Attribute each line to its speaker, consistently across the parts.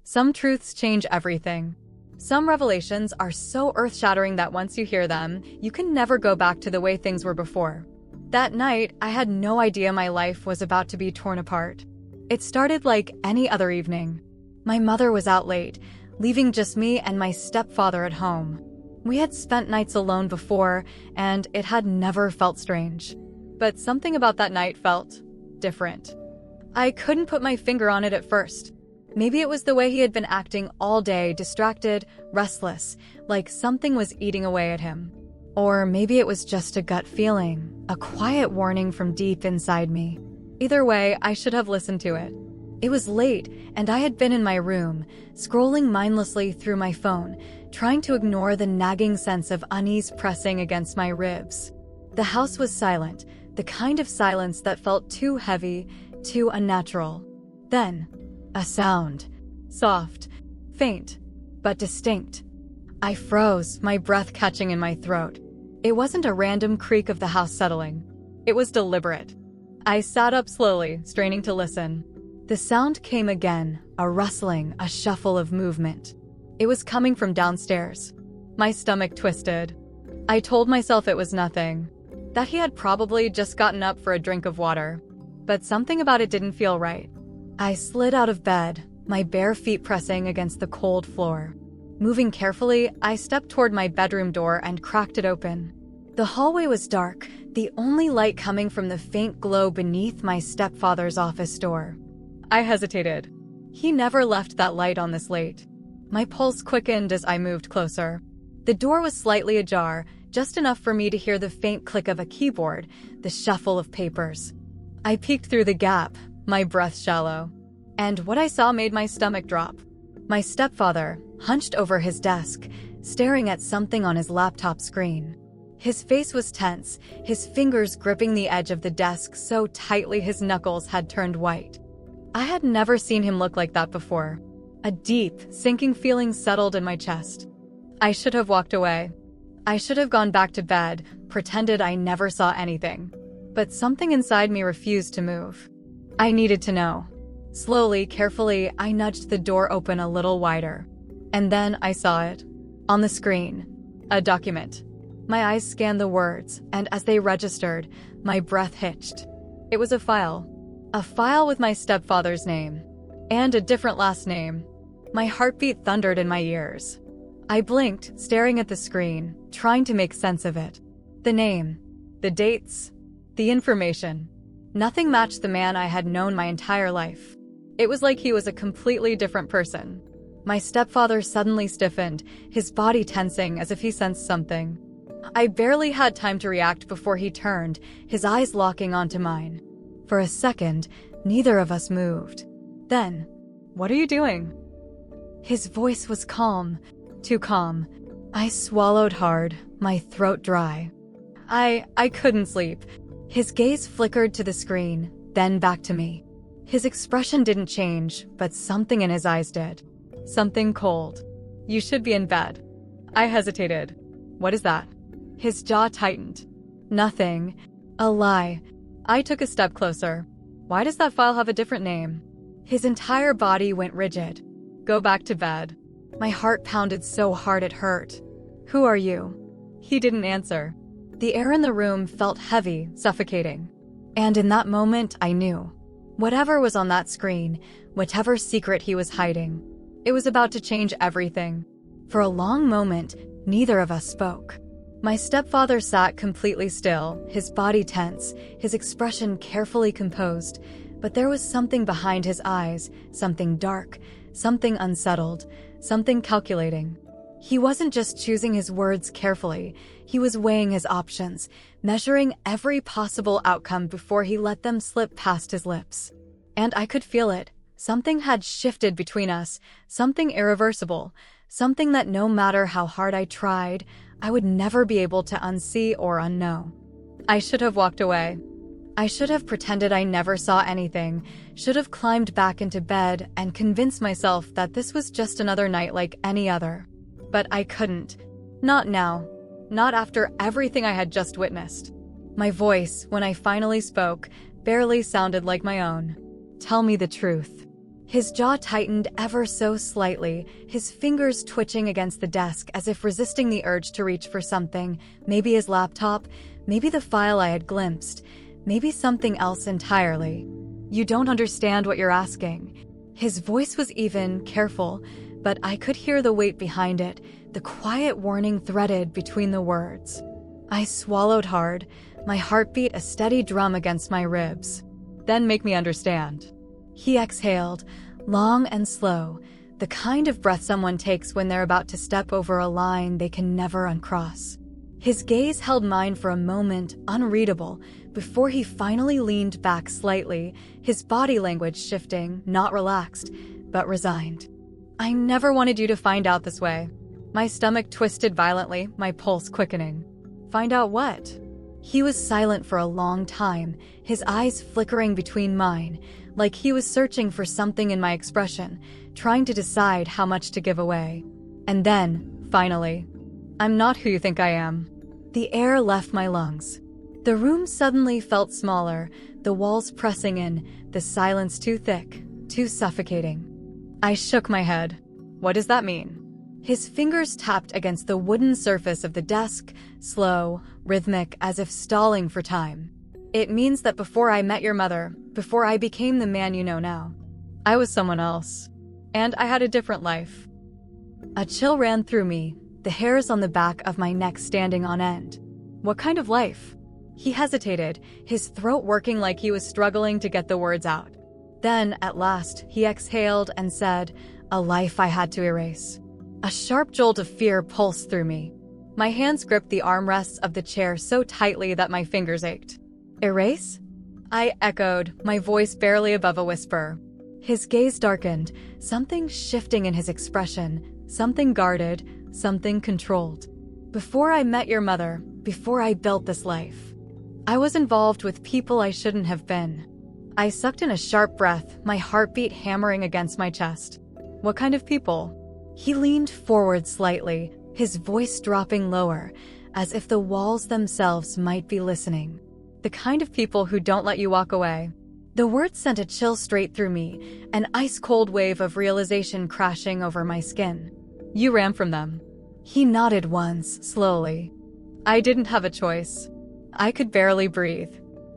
Speaker 1: Some truths change everything. Some revelations are so earth-shattering that once you hear them, you can never go back to the way things were before. That night, I had no idea my life was about to be torn apart. It started like any other evening. My mother was out late, leaving just me and my stepfather at home. We had spent nights alone before, and it had never felt strange. But something about that night felt different. I couldn't put my finger on it at first. Maybe it was the way he had been acting all day, distracted, restless, like something was eating away at him. Or maybe it was just a gut feeling, a quiet warning from deep inside me. Either way, I should have listened to it. It was late, and I had been in my room, scrolling mindlessly through my phone, trying to ignore the nagging sense of unease pressing against my ribs. The house was silent, the kind of silence that felt too heavy, too unnatural. Then, a sound. Soft, faint, but distinct. I froze, my breath catching in my throat. It wasn't a random creak of the house settling. It was deliberate. I sat up slowly, straining to listen. The sound came again, a rustling, a shuffle of movement. It was coming from downstairs. My stomach twisted. I told myself it was nothing, that he had probably just gotten up for a drink of water. But something about it didn't feel right. I slid out of bed, my bare feet pressing against the cold floor. Moving carefully, I stepped toward my bedroom door and cracked it open. The hallway was dark, the only light coming from the faint glow beneath my stepfather's office door. I hesitated. He never left that light on this late. My pulse quickened as I moved closer. The door was slightly ajar, just enough for me to hear the faint click of a keyboard, the shuffle of papers. I peeked through the gap, my breath shallow. And what I saw made my stomach drop. My stepfather, hunched over his desk, staring at something on his laptop screen. His face was tense, his fingers gripping the edge of the desk so tightly his knuckles had turned white. I had never seen him look like that before. A deep, sinking feeling settled in my chest. I should have walked away. I should have gone back to bed, pretended I never saw anything. But something inside me refused to move. I needed to know. Slowly, carefully, I nudged the door open a little wider. And then I saw it. On the screen. A document. My eyes scanned the words, and as they registered, my breath hitched. It was a file. A file with my stepfather's name. And a different last name. My heartbeat thundered in my ears. I blinked, staring at the screen, trying to make sense of it. The name. The dates. The information. Nothing matched the man I had known my entire life. It was like he was a completely different person. My stepfather suddenly stiffened, his body tensing as if he sensed something. I barely had time to react before he turned, his eyes locking onto mine. For a second, neither of us moved. Then, "What are you doing?" His voice was calm, too calm. I swallowed hard, my throat dry. I couldn't sleep. His gaze flickered to the screen, then back to me. His expression didn't change, but something in his eyes did. Something cold. "You should be in bed." I hesitated. "What is that?" His jaw tightened. "Nothing. A lie." I took a step closer. "Why does that file have a different name?" His entire body went rigid. "Go back to bed." My heart pounded so hard it hurt. "Who are you?" He didn't answer. The air in the room felt heavy, suffocating. And in that moment, I knew. Whatever was on that screen, whatever secret he was hiding, it was about to change everything. For a long moment, neither of us spoke. My stepfather sat completely still, his body tense, his expression carefully composed, but there was something behind his eyes, something dark, something unsettled, something calculating. He wasn't just choosing his words carefully, he was weighing his options, measuring every possible outcome before he let them slip past his lips. And I could feel it. Something had shifted between us, something irreversible, something that no matter how hard I tried, I would never be able to unsee or unknow. I should have walked away. I should have pretended I never saw anything, should have climbed back into bed and convinced myself that this was just another night like any other. But I couldn't. Not now. Not after everything I had just witnessed. My voice, when I finally spoke, barely sounded like my own. "Tell me the truth." His jaw tightened ever so slightly, his fingers twitching against the desk as if resisting the urge to reach for something, maybe his laptop, maybe the file I had glimpsed, maybe something else entirely. "You don't understand what you're asking." His voice was even, careful, but I could hear the weight behind it, the quiet warning threaded between the words. I swallowed hard, my heartbeat a steady drum against my ribs. "Then make me understand." He exhaled, long and slow, the kind of breath someone takes when they're about to step over a line they can never uncross. His gaze held mine for a moment, unreadable, before he finally leaned back slightly, his body language shifting, not relaxed, but resigned. "I never wanted you to find out this way." My stomach twisted violently, my pulse quickening. "Find out what?" He was silent for a long time, his eyes flickering between mine, like he was searching for something in my expression, trying to decide how much to give away. And then, finally, "I'm not who you think I am." The air left my lungs. The room suddenly felt smaller, the walls pressing in, the silence too thick, too suffocating. I shook my head. "What does that mean?" His fingers tapped against the wooden surface of the desk, slow, rhythmic, as if stalling for time. "It means that before I met your mother, before I became the man you know now, I was someone else. And I had a different life." A chill ran through me, the hairs on the back of my neck standing on end. "What kind of life?" He hesitated, his throat working like he was struggling to get the words out. Then, at last, he exhaled and said, "A life I had to erase." A sharp jolt of fear pulsed through me. My hands gripped the armrests of the chair so tightly that my fingers ached. "Erase?" I echoed, my voice barely above a whisper. His gaze darkened, something shifting in his expression, something guarded, something controlled. "Before I met your mother, before I built this life, I was involved with people I shouldn't have been." I sucked in a sharp breath, my heartbeat hammering against my chest. "What kind of people?" He leaned forward slightly, his voice dropping lower, as if the walls themselves might be listening. "The kind of people who don't let you walk away." The words sent a chill straight through me, an ice-cold wave of realization crashing over my skin. "You ran from them." He nodded once, slowly. "I didn't have a choice. I could barely breathe."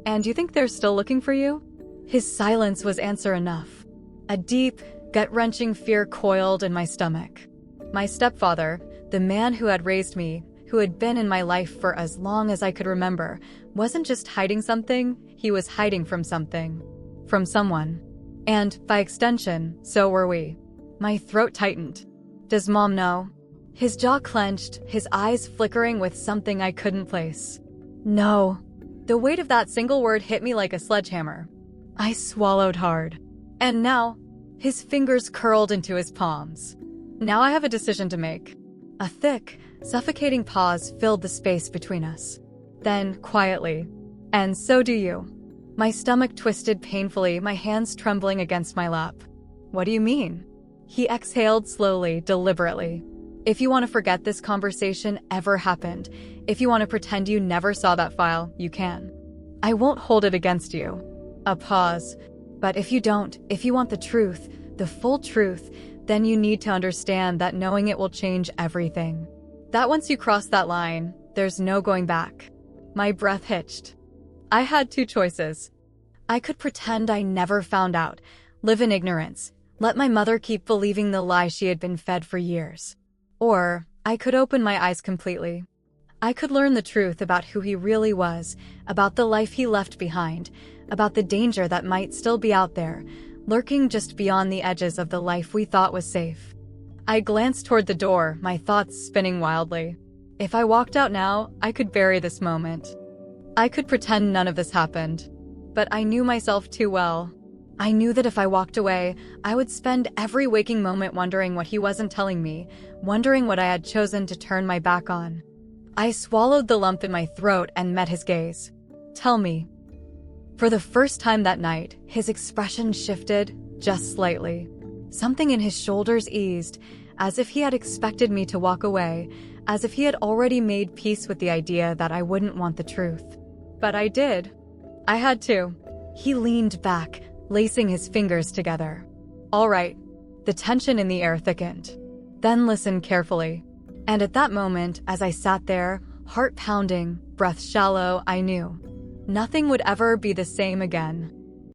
Speaker 1: "And you think they're still looking for you?" His silence was answer enough. A deep, gut-wrenching fear coiled in my stomach. My stepfather, the man who had raised me, who had been in my life for as long as I could remember, wasn't just hiding something, he was hiding from something. From someone. And, by extension, so were we. My throat tightened. "Does Mom know?" His jaw clenched, his eyes flickering with something I couldn't place. "No." The weight of that single word hit me like a sledgehammer. I swallowed hard. "And now?" His fingers curled into his palms. "Now I have a decision to make." A thick, suffocating pause filled the space between us. Then, quietly, "And so do you." My stomach twisted painfully, my hands trembling against my lap. "What do you mean?" He exhaled slowly, deliberately. "If you want to forget this conversation ever happened, if you want to pretend you never saw that file, you can. I won't hold it against you." A pause. "But if you don't, if you want the truth, the full truth, then you need to understand that knowing it will change everything. That once you cross that line, there's no going back." My breath hitched. I had two choices. I could pretend I never found out, live in ignorance, let my mother keep believing the lie she had been fed for years. Or, I could open my eyes completely. I could learn the truth about who he really was, about the life he left behind, about the danger that might still be out there, lurking just beyond the edges of the life we thought was safe. I glanced toward the door, my thoughts spinning wildly. If I walked out now, I could bury this moment. I could pretend none of this happened. But I knew myself too well. I knew that if I walked away, I would spend every waking moment wondering what he wasn't telling me, wondering what I had chosen to turn my back on. I swallowed the lump in my throat and met his gaze. "Tell me." For the first time that night, his expression shifted, just slightly. Something in his shoulders eased, as if he had expected me to walk away, as if he had already made peace with the idea that I wouldn't want the truth. But I did. I had to. He leaned back, lacing his fingers together. All right. The tension in the air thickened. Then listen carefully. And at that moment, as I sat there, heart pounding, breath shallow, I knew nothing would ever be the same again.